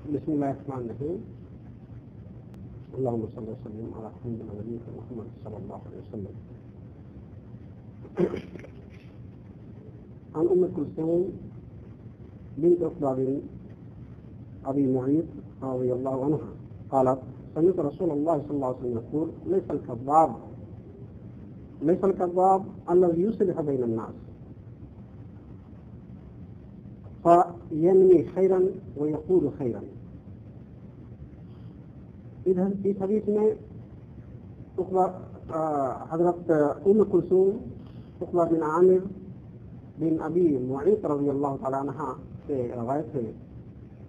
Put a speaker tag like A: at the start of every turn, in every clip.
A: بسم الله الرحمن الرحيم. اللهم صل وسلم على سيدنا نبينا محمد صلى الله عليه وسلم. عن أم كلثوم بنت عقبة بن أبي معيط رضي الله عنها قالت: سمعت رسول الله صلى الله عليه وسلم يقول: ليس الكذاب الذي يصلح بين الناس فينمي خيرا ويقول خيرا. اس حدیث میں حضرت ام کلثوم عقبہ بن عامر بن ابی معیط رضی اللہ تعالیٰ عنہ سے روایت ہے،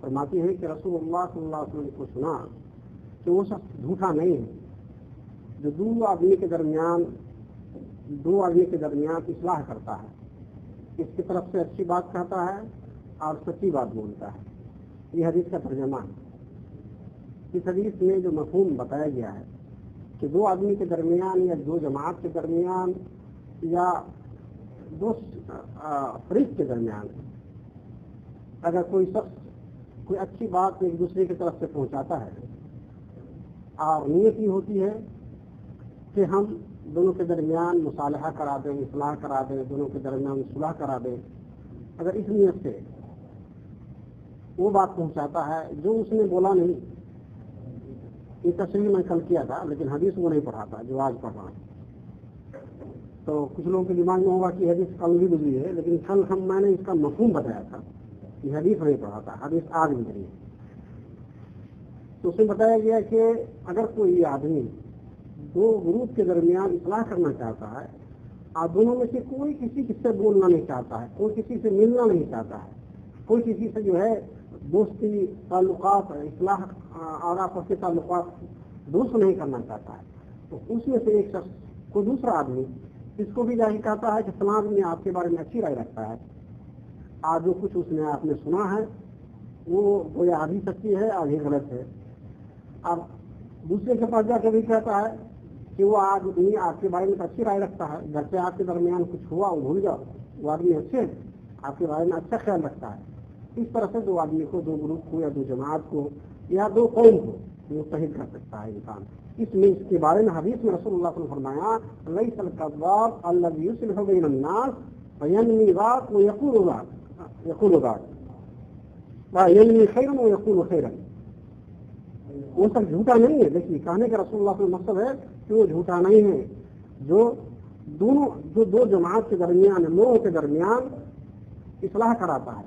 A: فرماتی ہے کہ رسول اللہ صلی اللہ علیہ وسلم کو سنا کہ وہ شخص جھوٹا نہیں ہے جو دو آدمی کے درمیان اصلاح کرتا ہے، اس کی طرف سے اچھی بات کہتا ہے اور سچی بات بولتا ہے. یہ حدیث کا ترجمہ ہے. اس حدیث میں جو مفہوم بتایا گیا ہے کہ دو آدمی کے درمیان یا دو جماعت کے درمیان یا دو فریق کے درمیان اگر کوئی شخص کوئی اچھی بات ایک دوسرے کی طرف سے پہنچاتا ہے اور نیت یہ ہوتی ہے کہ ہم دونوں کے درمیان مصالحہ کرا دیں، اصلاح کرا دیں، دونوں کے درمیان صلح کرا دیں، اگر اس نیت سے وہ بات پہنچاتا ہے جو اس نے بولا نہیں. یہ تشریح میں کل کیا تھا لیکن حدیث وہ نہیں پڑھا تھا جو آج پڑھ رہا ہوں. تو کچھ لوگوں کے دماغ میں ہوگا کہ حدیث کل بھی گزری ہے، لیکن کل میں نے اس کا مفہوم بتایا تھا. یہ حدیث نہیں پڑھا تھا، حدیث آج گزری ہے. تو اس میں بتایا گیا کہ اگر کوئی آدمی دو گروپ کے درمیان اصلاح کرنا چاہتا ہے اور دونوں میں سے کوئی کسی سے بولنا نہیں چاہتا ہے، کوئی کسی سے ملنا نہیں چاہتا ہے، کوئی کسی سے جو ہے دوستی تعلقات اصلاح اور آپس کے تعلقات درست نہیں کرنا چاہتا ہے، تو اس میں سے ایک شخص کوئی دوسرا آدمی اس کو بھی ظاہر کہتا ہے کہ فلاں آدمی آپ کے بارے میں اچھی رائے رکھتا ہے، اور جو کچھ اس نے آپ نے سنا ہے وہ گویا آدھی سچی ہے آدھی غلط ہے. اب دوسرے کے پاس جا کے بھی کہتا ہے کہ وہ آدمی آپ کے بارے میں اچھی رائے رکھتا ہے، گھر سے آپ کے درمیان کچھ ہوا وہ بھول جاؤ، وہ آدمی اچھے آپ کے بارے میں اچھا خیال رکھتا ہے. اس طرح سے دو آدمی کو، دو گروپ کو یا دو جماعت کو یا دو قوم کو متحد کر سکتا ہے انسان. اس کے بارے میں حدیث میں رسول اللہ صلی اللہ علیہ وسلم فرمایا: ليس الكذاب الذي يصلح بين الناس فينمي ذاك ويقول ذاك ينمي خيرا ويقول خيرا. وہ سب جھوٹا نہیں ہے، لیکن کہنے کا رسول اللہ صلی اللہ علیہ وسلم مقصد ہے کہ وہ جھوٹا نہیں ہے جو دو جماعت کے درمیان لوگوں کے درمیان اصلاح کراتا ہے.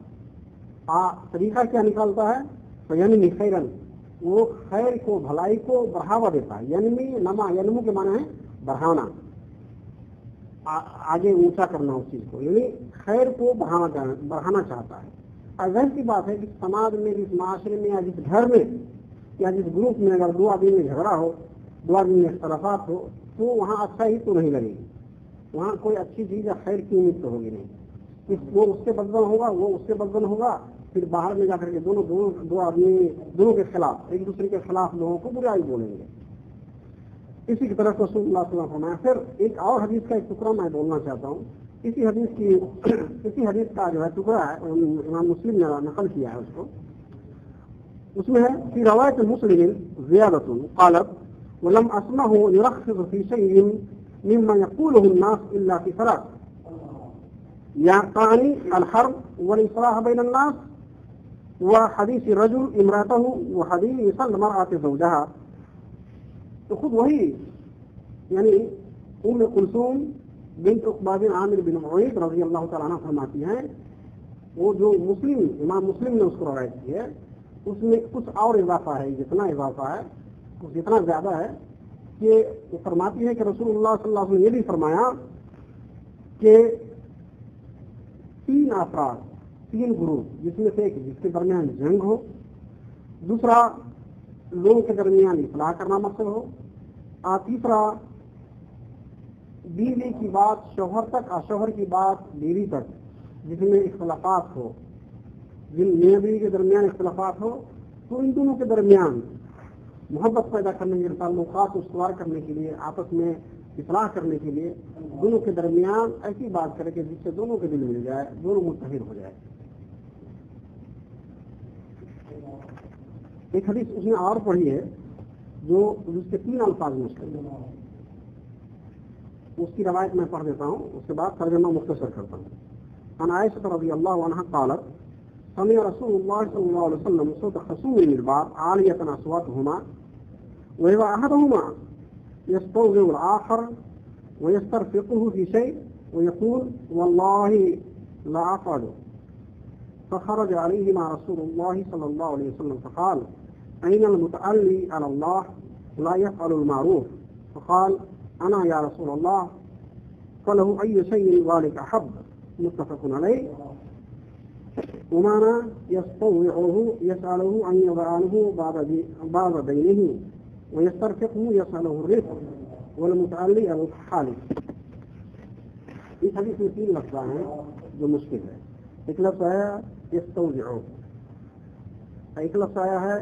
A: طریقہ کیا نکالتا ہے؟ یعنی خیرن، وہ خیر کو، بھلائی کو بڑھاوا دیتا ہے. ینمو کے معنی ہے بڑھانا، آگے اونچا کرنا اس چیز کو، یعنی خیر کو بڑھانا چاہتا ہے. اور ظاہر سی بات ہے کہ سماج میں، جس معاشرے میں یا جس گھر میں یا جس گروپ میں اگر دو آدمی میں جھگڑا ہو، دو آدمی میں اختلافات ہو، تو وہاں اچھا ہی تو نہیں لگے گی، وہاں کوئی اچھی چیز یا خیر کی امید تو ہوگی نہیں. وہ اس کے بدن ہوگا، وہ اس کے بدن ہوگا، پھر باہر میں جا کر کے دو آدمی دونوں کے خلاف، ایک دوسرے کے خلاف لوگوں کو برائی بولیں گے. اسی کی طرف رسول اللہ صلی اللہ علیہ وسلم. پھر ایک اور حدیث کا ایک ٹکڑا میں بولنا چاہتا ہوں. اسی حدیث کا جو ہے ٹکڑا ہے امام مسلم نے نقل کیا ہے اس کو. اس میں ہے فی روایت مسلم زیادۃ قالت: ولم اسمعه يرخص في شيء مما يقوله الناس الا في ثلاث، يعني الحرب والاصلاح بين الناس وحديث الرجل امراته وحديث المرأة زوجها. تو خود وہی یعنی ام کلثوم بنت عقبہ بن عامر بن معیط رضی اللہ تعالیٰ عنہ فرماتی ہیں، وہ جو امام مسلم نے اس کو روایت کی ہے، اس میں کچھ اور اضافہ ہے، جتنا زیادہ ہے کہ وہ فرماتی ہے کہ رسول اللہ صلی اللہ علیہ وسلم نے یہ بھی فرمایا کہ تین گروپ، جس میں سے ایک جس کے درمیان جنگ ہو، دوسرا لوگوں کے درمیان اصلاح کرنا مقصد ہو، اور تیسرا بیوی کی بات شوہر تک اور شوہر کی بات بیوی تک، جس میں اختلافات ہو، جن میاں بیوی کے درمیان اختلافات ہو، تو ان دونوں کے درمیان محبت پیدا کرنے کے لیے، تعلقات استوار کرنے کے لیے، آپس میں اصلاح کرنے کے لیے دونوں کے درمیان ایسی بات کرے کہ جس سے دونوں کے دل مل جائے، دونوں متحد ہو جائے. ایک حدیث اس نے اور پڑھی ہے جو جس کے 3 الفاظ مشکل ہیں، اس کی روایت میں پڑھ دیتا ہوں، اس کے بعد ترجمہ مختصر کرتا ہوں. عن عائشة رضي الله عنها قالت سمع رسول الله صلى الله عليه وسلم صوت خصوم من الباب عالية أصواتهما وهو أحدهما يستوضع الآخر ويسترفقه في شيء ويقول والله لا أفعل. فخرج عليه مع رسول الله صلى الله عليه وسلم فقال أين المتعلي على الله لا يفعل المعروف؟ فقال أنا يا رسول الله. فله أي شيء ذلك أحب. متفق عليه. ومعنى يستوعه يسأله أن يضعنه بعض دينه ويسترفقه يسأله الرفق والمتعلي الحالي. اس حدیث میں 3 لفظ ہیں جو مشکل ہے. ایک لفظ آیا یستوضعه، ایک لفظ آیا ہے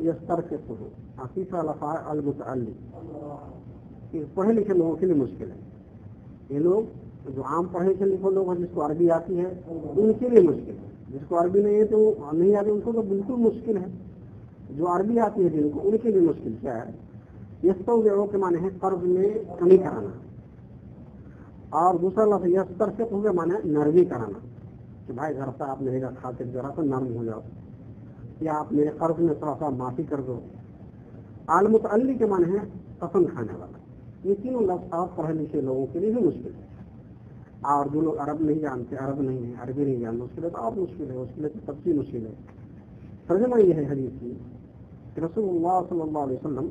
A: یسترفقه، اور تیسرا لفظ ہے المتعلی. یہ پڑھے لکھے لوگوں کے لیے مشکل ہے. یہ لوگ جو عام پڑھے لکھے لوگ ہیں جس کو عربی آتی ہے ان کے لیے مشکل ہے. جس کو عربی نہیں ہے تو نہیں آتی ان کو تو بالکل مشکل ہے. جو عربی آتی ہے جن کو ان کے لیے مشکل کیا ہے؟ یستوضعه کے معنی ہے قرض میں کمی کرانا، اور دوسرا لفظ یسترفقه کے معنی ہے نرمی کرانا کہ بھائی گھر پر آپ میرے خاطر ذرا سا نرم ہو جاؤ، یا آپ میرے قرض میں تھوڑا سا معافی کر دو. المتعلی کے معنی ہے قسم کھانے والا. یہ تینوں لفظ آپ پڑھے لکھے لوگوں کے لیے بھی مشکل ہے، اور جو لوگ عرب نہیں جانتے، عرب نہیں ہے، عربی نہیں جانتے، اس کے لیے تو اور مشکل ہے، اس کے لیے تو سب سے مشکل ہے. ترجمہ یہ ہے حدیث کی کہ رسول اللہ صلی اللہ علیہ وسلم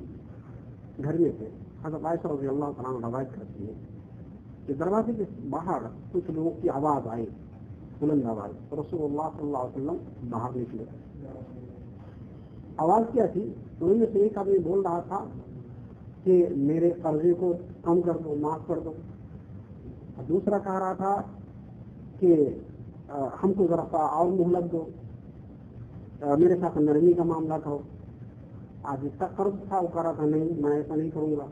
A: گھر میں تھے. حضرت عائشہ رضی اللہ تعالیٰ عنہ روایت کرتی ہے کہ دروازے کے باہر کچھ لوگوں کی آواز آئی، بلند آواز. رسول اللہ صلی اللہ علیہ وسلم باہر نکلے. آواز کیا تھی؟ انہوں میں سے ایک آدمی بول رہا تھا کہ میرے قرضے کو کم کر دو، معاف کر دو. دوسرا کہہ رہا تھا کہ ہم کو ذرا سا اور مہلت دو، میرے ساتھ نرمی کا معاملہ کرو. آج اس کا قرض تھا وہ کہہ رہا تھا نہیں میں ایسا نہیں کروں گا.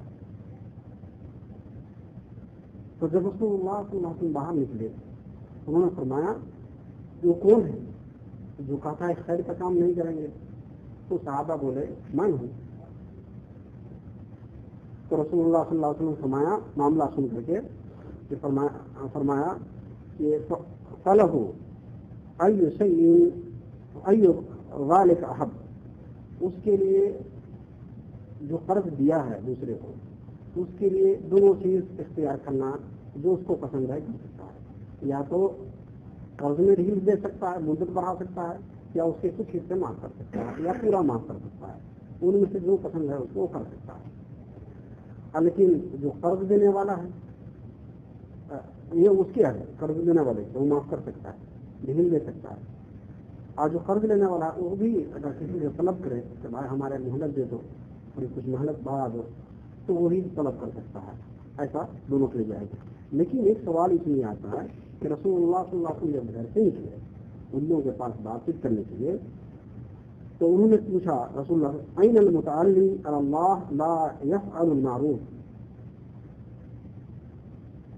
A: تو جب رسول اللہ صلی اللہ علیہ وسلم باہر نکلے انہوں نے فرمایا وہ کون ہے جو کہتا ہے خیر کا کام نہیں کریں گے؟ تو صحابہ بولے میں ہوں. تو رسول اللہ صلی اللہ علیہ وسلم فرمایا معاملہ سن کر کے کہ فرمایا کہ فلہ ای شیء ای ذلک احب، اس کے لیے جو قرض دیا ہے دوسرے کو اس کے لیے دونوں چیز اختیار کرنا جو اس کو پسند ہے کر سکتا ہے. یا تو قرض میں ڈھیل دے سکتا ہے، مدت بڑھا سکتا ہے، یا اس کے کچھ حصے معاف کر سکتا ہے، یا پورا معاف کر سکتا ہے. ان میں سے جو پسند ہے اس کو کر سکتا ہے. لیکن جو قرض دینے والا ہے یہ اس کی ہے، قرض دینے والے وہ معاف کر سکتا ہے، ڈھیل دے سکتا ہے. اور جو قرض لینے والا ہے وہ بھی اگر کسی سے طلب کرے کہ بھائی ہمارے مہلت دے دو اور کچھ مہلت بڑھا دو تو وہی طلب کر سکتا ہے. ایسا دونوں کے لیے جائے گا. لیکن ایک سوال اس میں آتا ہے کہ رسول اللہ صلی اللہ علیہ وسلم جب گھر سے نکلے ان لوگوں کے پاس بات چیت کرنے کے لیے تو انہوں نے پوچھا رسول اللہ این المتعلی علی اللہ لا یفعل المعروف،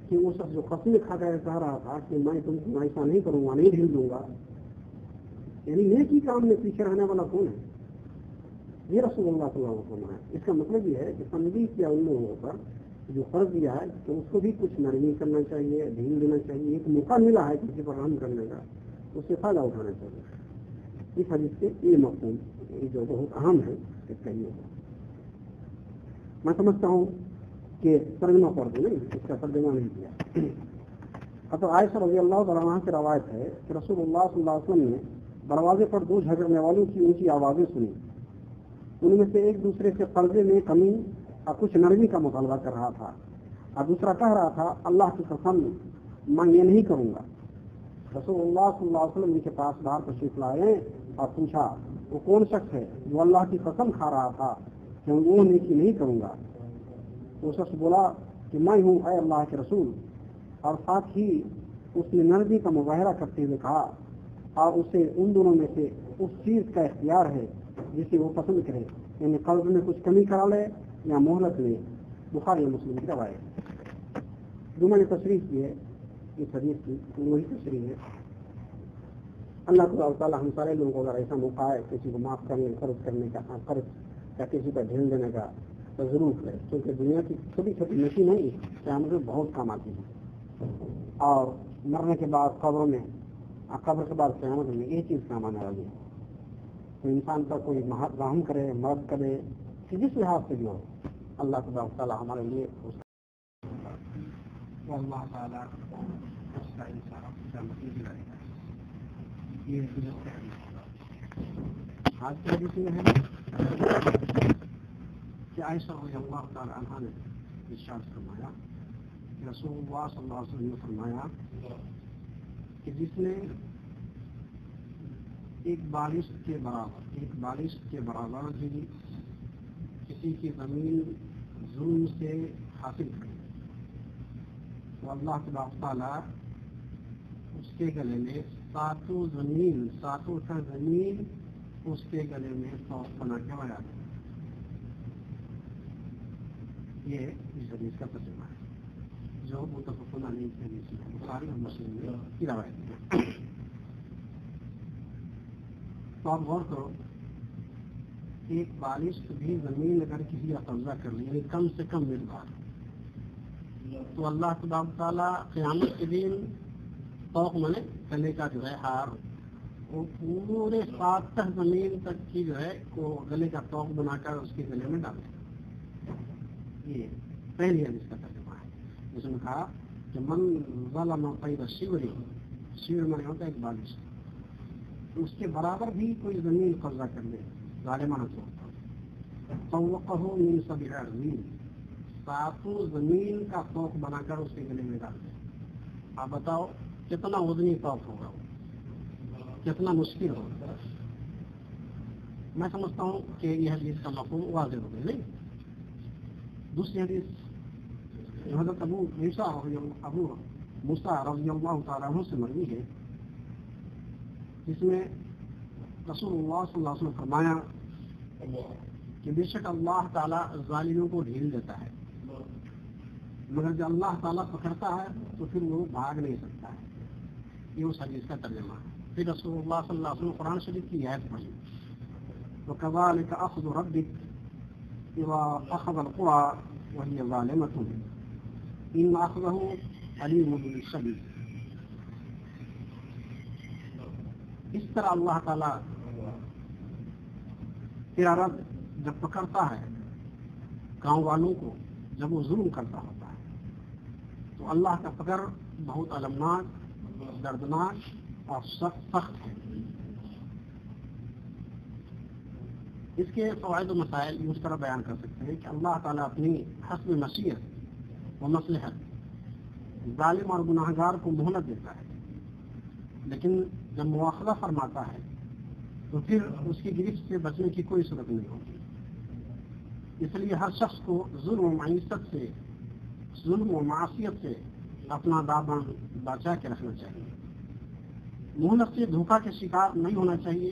A: کہ وہ شخص جو قسم کھا کر کہہ رہا تھا کہ میں تم کو ایسا نہیں کروں گا، نہیں ڈھیل دوں گا، یعنی نیک ہی کام میں پیچھے رہنے والا کون ہے؟ یہ رسول اللہ صلی اللہ علیہ وسلم ہے. اس کا مطلب یہ ہے کہ تنبیہ کیا ان لوگوں پر جو قرض دیا ہے تو اس کو بھی کچھ نرمی کرنا چاہیے، ڈھیل دینا چاہیے. ایک موقع ملا ہے کسی پر رحم کرنے کا، اس سے فائدہ اٹھانا چاہیے. اس حدیث سے یہ مفہوم جو بہت اہم ہے اس کا یہ ہے. میں سمجھتا ہوں کہ ترجمہ پڑھ دیں نہیں، اس کا ترجمہ نہیں کیا. اب عائشہ رضی اللہ تعالیٰ عنہ کی روایت ہے کہ رسول اللہ صلی اللہ علیہ وسلم نے دروازے پر 2 جھگڑنے والوں کی اونچی آوازیں سنی. ان میں سے ایک دوسرے سے قرضے میں کمی اور کچھ نرمی کا مطالبہ کر رہا تھا، اور دوسرا کہہ رہا تھا اللہ کی قسم میں یہ نہیں کروں گا. رسول اللہ صلی اللہ علیہ وسلم ان کے پاس باہر تشریف لائے اور پوچھا وہ کون شخص ہے جو اللہ کی قسم کھا رہا تھا کہ وہ نیکی نہیں کروں گا؟ وہ شخص بولا کہ میں ہوں اے اللہ کے رسول، اور ساتھ ہی اس نے نرمی کا مظاہرہ کرتے ہوئے کہا اور اسے ان دونوں میں سے اس چیز کا اختیار ہے جسے وہ پسند کرے، یعنی قرض میں کچھ کمی کرا لے یا مہلت لے. بخاری مسلم کی روایت. جو میں نے تشریح کی ہے اس حدیث کی وہی تشریح ہے. اللہ تعالیٰ ہم سارے لوگوں کو اگر ایسا موقع ہے کسی کو معاف کرنے قرض کرنے کا قرض یا کسی کا ڈھیل دینے کا تو ضرور کرے، کیونکہ دنیا کی چھوٹی چھوٹی نشی نہیں قیامت میں بہت کام آتی ہے، اور مرنے کے بعد قبروں میں قبر کے بعد قیامت میں یہ چیز کام آنے والی ہے۔ تو انسان پر کوئی رحم کرے، مدد کرے، جس لحاظ سے بھی ہو، اللہ تعالیٰ ہمارے لیے اللہ تعالیٰ اس کا انصاف دلائے گا۔ یہ آج کی حدیث میں ہے کہ عائشہ رضی اللہ تعالیٰ عنہا نے ارشاد فرمایا کہ رسول اللہ صلی اللہ علیہ وسلم نے فرمایا کہ جس نے ایک بالشت کے برابر بھی کسی کی زمین ظلم سے حاصل کرے تو اللہ تعالیٰ اس کے گلے میں ساتوں کا زمین اس کے گلے میں سوف بنا کے لگا دے۔ یہ اس حدیث کا ترجمہ ہے جو متفقون علیہ کی حدیث ہے، بخاری اور مسلم کی روایت ہے۔ تو آپ غور کرو، ایک بالشت بھی زمین اگر کسی کا قبضہ کر لی، یعنی کم سے کم مقدار، تو اللہ تعالیٰ قیامت کے دن توق منے گلے کا جو ہے ہار، وہ پورے 7 زمین تک کی جو ہے وہ گلے کا توق بنا کر اس کے گلے میں ڈالے۔ یہ پہلی حدیث کا ترجمہ ہے، جس نے کہا کہ من ظلم قید الشبر، شبر مانے ہوتا ہے ایک بالش، تو اس کے برابر بھی کوئی زمین قبضہ کر لے ظالمانہ طور پر، طوقہ من 7 اراضین، 7 زمین کا توق بنا کر اس کے گلے میں ڈال دے۔ آپ بتاؤ کتنا وزنی توق ہوگا، کتنا مشکل ہوگا۔ میں سمجھتا ہوں کہ یہ حدیث کا مفہوم واضح ہو گیا، نہیں؟ دوسری حدیث حضرت ابو موسیٰ رضی اللہ تعالیٰ عنہ سے مروی ہے، جس میں رسول اللہ صلی اللہ علیہ وسلم فرمایا کہ بے شک اللہ تعالیٰ ظالموں کو ڈھیل دیتا ہے، مگر جب اللہ تعالیٰ پکڑتا ہے تو پھر وہ بھاگ نہیں سکتا ہے۔ یہ اس حدیث کا ترجمہ ہے۔ پھر رسول اللہ صلی اللہ علیہ وسلم قرآن شریف کی آیت پڑھی، وَكَذَلِكَ أَخْذُ رَبِّكَ إِذَا أَخَذَ الْقُرَىٰ وَهِيَ ظَالِمَةٌ إِنَّ أَخْذَهُ عَلِيمٌ شَدِيدٌ۔ اس طرح اللہ تعالیٰ تیرا رب جب پکڑتا ہے گاؤں والوں کو، جب وہ ظلم کرتا ہوتا ہے، تو اللہ کا پکڑ بہت المناک، دردناک اور سخت ہے۔ اس کے فوائد و مسائل اس طرح بیان کر سکتے ہیں کہ اللہ تعالیٰ اپنی حسب مشیت و مصلحت ظالم اور گناہگار کو مہلت دیتا ہے، لیکن جب مواخذہ فرماتا ہے تو پھر اس کی گرفت سے بچنے کی کوئی صورت نہیں ہوتی۔ اس لیے ہر شخص کو ظلم و معیشت سے، ظلم و معاشیت سے اپنا دامن بچا کے رکھنا چاہیے۔ مہلت سے دھوکہ کے شکار نہیں ہونا چاہیے،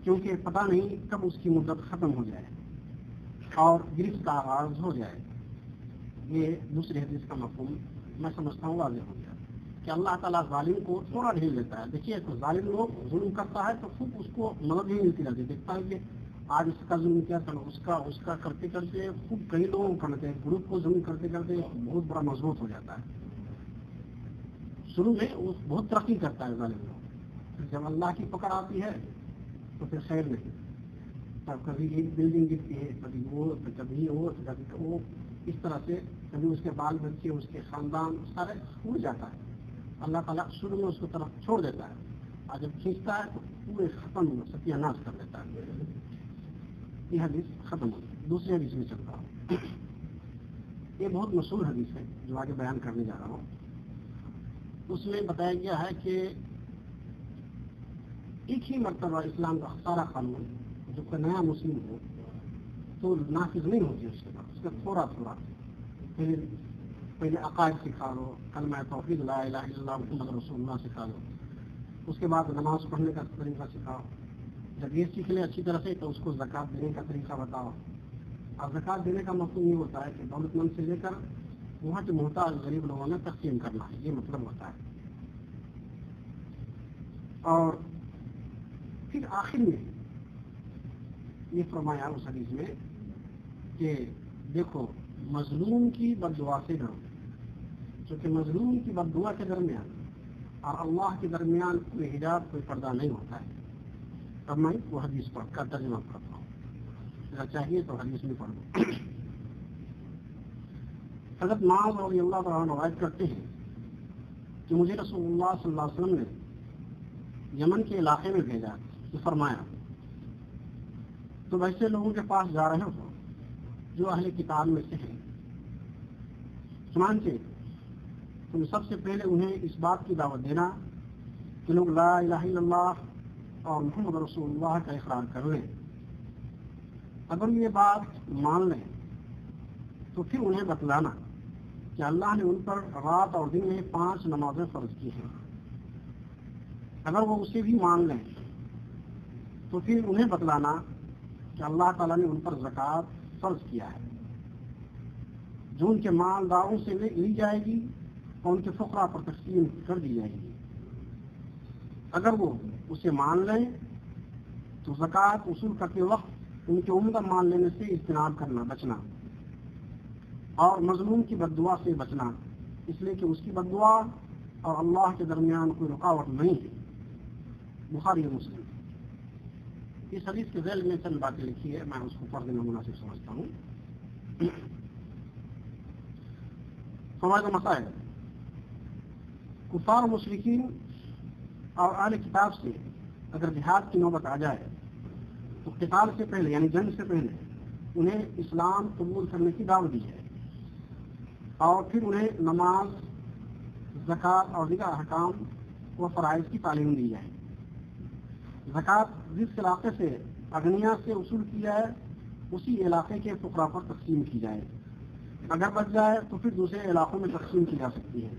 A: کیونکہ پتہ نہیں کب اس کی مدت ختم ہو جائے اور گرفت کا آغاز ہو جائے۔ یہ دوسری حدیث کا مفہوم میں سمجھتا ہوں واضح ہو گیا کہ اللہ تعالیٰ ظالم کو تھوڑا ڈھیل دیتا ہے۔ دیکھیے تو ظالم لوگ ظلم کرتا ہے تو خوب اس کو مدد ہی ملتی رہتی، دیکھتا ہے کہ آج اس کا ظلم کیا کرو، اس کا کرتے کرتے خوب کئی لوگوں کو کرتے ہیں، گروپ کو ظلم کرتے کرتے بہت بڑا مضبوط ہو جاتا ہے۔ شروع میں وہ بہت ترقی کرتا ہے ظالم لوگ، جب اللہ کی پکڑ آتی ہے تو پھر خیر نہیں، تب کبھی ایک بلڈنگ گرتی ہے، کبھی وہ اس طرح سے کبھی اس کے بال بچے، اس کے خاندان سارے ٹوٹ جاتا ہے۔ اللہ تعالیٰ شروع میں اس کو طرف چھوڑ دیتا ہے، اور جب کھینچتا ہے تو پورے ختم ستیہ ناش کر دیتا ہے۔ یہ حدیث ختم ہو گئی، دوسری حدیث میں چلتا ہوں۔ یہ بہت مشہور حدیث ہے جو آگے بیان کرنے جا رہا ہوں۔ اس میں بتایا گیا ہے کہ ایک ہی مرتبہ اسلام کا سارا قانون جو کہ نیا مسلم ہو تو نافذ نہیں ہوتی، اس کے بعد اس کا تھوڑا پہلے عقائد سکھا لو، کلمہ توحید لا الہ الا اللہ محمد رسول اللہ سکھا لو، اس کے بعد نماز پڑھنے کا طریقہ سکھاؤ، جب یہ سیکھ لے اچھی طرح سے تو اس کو زکوٰۃ دینے کا طریقہ بتاؤ۔ اور زکوٰۃ دینے کا مطلب یہ ہوتا ہے کہ دولت مند سے لے کر وہاں کے محتاج غریب لوگوں میں تقسیم کرنا ہے، یہ مطلب ہوتا ہے۔ اور پھر آخر میں یہ فرمایا اس حدیث میں کہ دیکھو مظلوم کی بد دعا سے ڈرو، کیونکہ مظلوم کی بد دعا کے درمیان اور اللہ کے درمیان کوئی حجاب کوئی پردہ نہیں ہوتا ہے۔ اب میں وہ حدیث پڑھ کر ترجمہ کرتا ہوں، اگر چاہیے تو حدیث میں پڑھ لوں۔ حضرت معاذ رضی اللہ تعالیٰ عنہ روایت کرتے ہیں کہ مجھے رسول اللہ صلی اللہ علیہ وسلم نے یمن کے علاقے میں بھیجا تو فرمایا تم ایسے لوگوں کے پاس جا رہے ہو جو اہل کتاب میں سے ہیں، چنانچہ تم سب سے پہلے انہیں اس بات کی دعوت دینا کہ لوگ لا الہ الا اللہ اور محمد رسول اللہ کا اقرار کر لیں۔ اگر یہ بات مان لیں تو پھر انہیں بتلانا کہ اللہ نے ان پر رات اور دن میں 5 نمازیں فرض کی ہیں۔ اگر وہ اسے بھی مان لیں تو پھر انہیں بتلانا کہ اللہ تعالیٰ نے ان پر زکوٰۃ فرض کیا ہے جو ان کے مالداروں سے لی جائے گی اور ان کے فقراء پر تقسیم کر دی جائے گی۔ اگر وہ اسے مان لیں تو زکوٰۃ وصول کرتے وقت ان کے عمدہ مال لینے سے اجتناب کرنا، بچنا، اور مظلوم کی بد دعا سے بچنا، اس لیے کہ اس کی بد دعا اور اللہ کے درمیان کوئی رکاوٹ نہیں ہے۔ بخاری و مسلم۔ اس حدیث کے ذیل میں چند باتیں لکھی ہے، میں اس کو پڑھنے میں مناسب سمجھتا ہوں۔ فوائد و مسائل۔ کفار و مشرکین اور اہل کتاب سے اگر جہاد کی نوبت آ جائے تو قتال سے پہلے یعنی جنگ سے پہلے انہیں اسلام قبول کرنے کی دعوت دی جائے اور پھر انہیں نماز، زکوٰۃ اور دیگر احکام و فرائض کی تعلیم دی جائے۔ زکوٰۃ جس علاقے سے اغنیا سے وصول کی جائے اسی علاقے کے فقراء پر تقسیم کی جائے، اگر بچ جائے تو پھر دوسرے علاقوں میں تقسیم کی جا سکتی ہے۔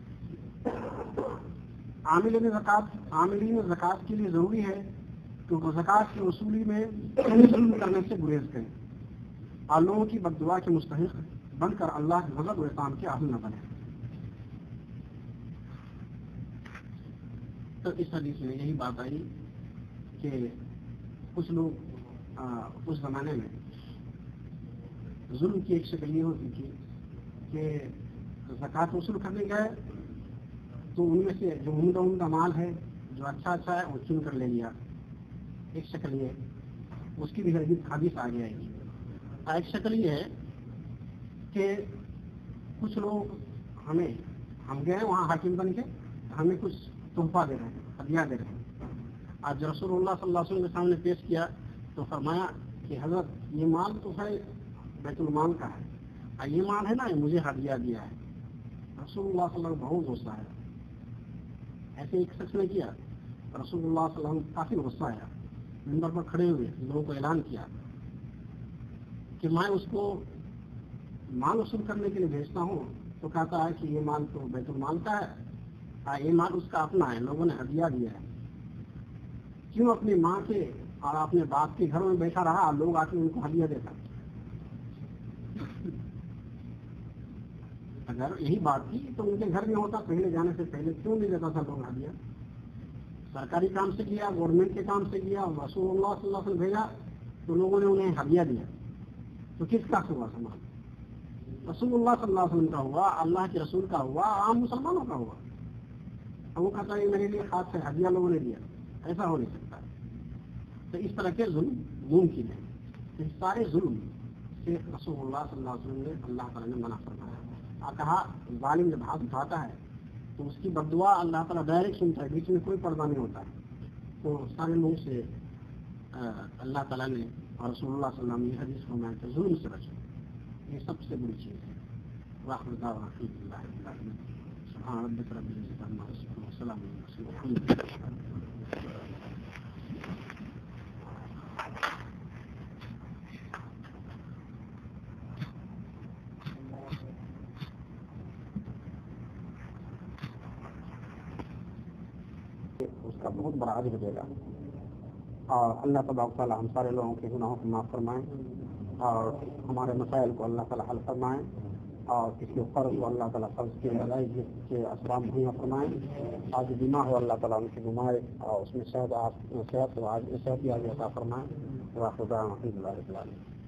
A: عاملین زکوٰۃ کے لیے ضروری ہے کہ وہ زکوٰۃ کی وصولی میں ظلم کرنے سے گریز کریں اور لوگوں کی بد دعا کے مستحق بن کر اللہ کے غضب و عقاب کے اہل نہ بنے۔ تو اس حدیث میں یہی بات آئی کہ کچھ لوگ اس زمانے میں ظلم کی ایک شکل یہ ہوتی تھی کہ زکوٰۃ وصول کرنے گئے تو ان میں سے جو عمدہ مال ہے، جو اچھا ہے وہ چن کر لے لیا۔ ایک شکل یہ، اس کی بھی حدیث آ گئی ہے۔ ایک شکل یہ ہے کہ کچھ لوگ ہم گئے وہاں حاکم بن کے، ہمیں کچھ تحفہ دے رہے ہیں، ہدیہ دے رہے ہیں۔ آج رسول اللہ صلی اللہ علیہ وسلم کے سامنے پیش کیا تو فرمایا کہ حضرت یہ مال تو ہے بیت المال کا ہے، اور یہ مال ہے نا یہ مجھے ہدیہ دیا ہے۔ رسول اللہ صلی اللہ علیہ وسلم بہت غصہ ہے۔ ایسے ایک شخص نے کیا، رسول اللہ صلی اللہ علیہ وسلم کافی غصہ آیا، منبر پر کھڑے ہوئے لوگوں کو اعلان کیا کہ میں اس کو مال وصول کرنے کے لیے بھیجتا ہوں تو کہتا ہے کہ یہ مال تو بیت المال کا ہے، یہ مال اس کا اپنا ہے، لوگوں نے ہدیہ دیا ہے۔ کیوں اپنی ماں کے اور اپنے باپ کے گھروں میں بیٹھا رہا اور لوگ آ کے ان کو ہدیہ دیتا؟ اگر یہی بات تھی تو ان کے گھر میں ہوتا، پہلے جانے سے پہلے کیوں نہیں دیتا تھا لوگ ہدیہ؟ سرکاری کام سے کیا، گورنمنٹ کے کام سے کیا، رسول اللہ صلی اللہ علیہ وسلم بھیجا تو لوگوں نے انہیں ہدیہ دیا، تو کس کا ہوا سامان؟ رسول اللہ صلی اللہ علیہ وسلم کا ہوا، اللہ کے رسول کا ہوا، عام مسلمانوں کا ہوا۔ اب وہ کہتا ہے میرے لیے خاص سے ہدیہ لوگوں نے دیا، ایسا ہو نہیں سکتا۔ تو اس طرح کے ظلم ممکن ہے، اس سارے ظلم سے رسول اللہ صلی اللہ علیہ وسلم نے اللہ تعالیٰ نے منع فرمایا۔ کہا ظالم جب ہاتھ اٹھاتا ہے تو اس کی بد دعا اللہ تعالیٰ ڈائریکٹ سنتا ہے، بیچ میں کوئی پردہ نہیں ہوتا ہے۔ تو سارے لوگوں سے اللہ تعالیٰ نے اور رسول اللہ صلی اللہ علیہ وسلم نے حدیث فرمایا کہ ظلم سے بچو، یہ سب سے بڑی چیز ہے۔ وآخر دعوانا سبحان ربک رب العزة عما یصفون وسلام علی المرسلین والحمد للہ۔ اس کا بہت بڑا اجر دے گا، اور اللہ تبارک تعالیٰ ہم سارے لوگوں کے گناہوں کو معاف فرمائیں اور ہمارے مسائل کو اللہ تعالیٰ حل فرمائیں، اور کسی کو قرض ہو اللہ تعالیٰ قرض کے لڑائی کے اسباب مہیا فرمائیں. آج بیمار ہو اللہ تعالیٰ ان کی بیماری اور اس میں صحت کی آج عطا فرمائیں. واخر دعوانا الحمد للہ رب العالمین.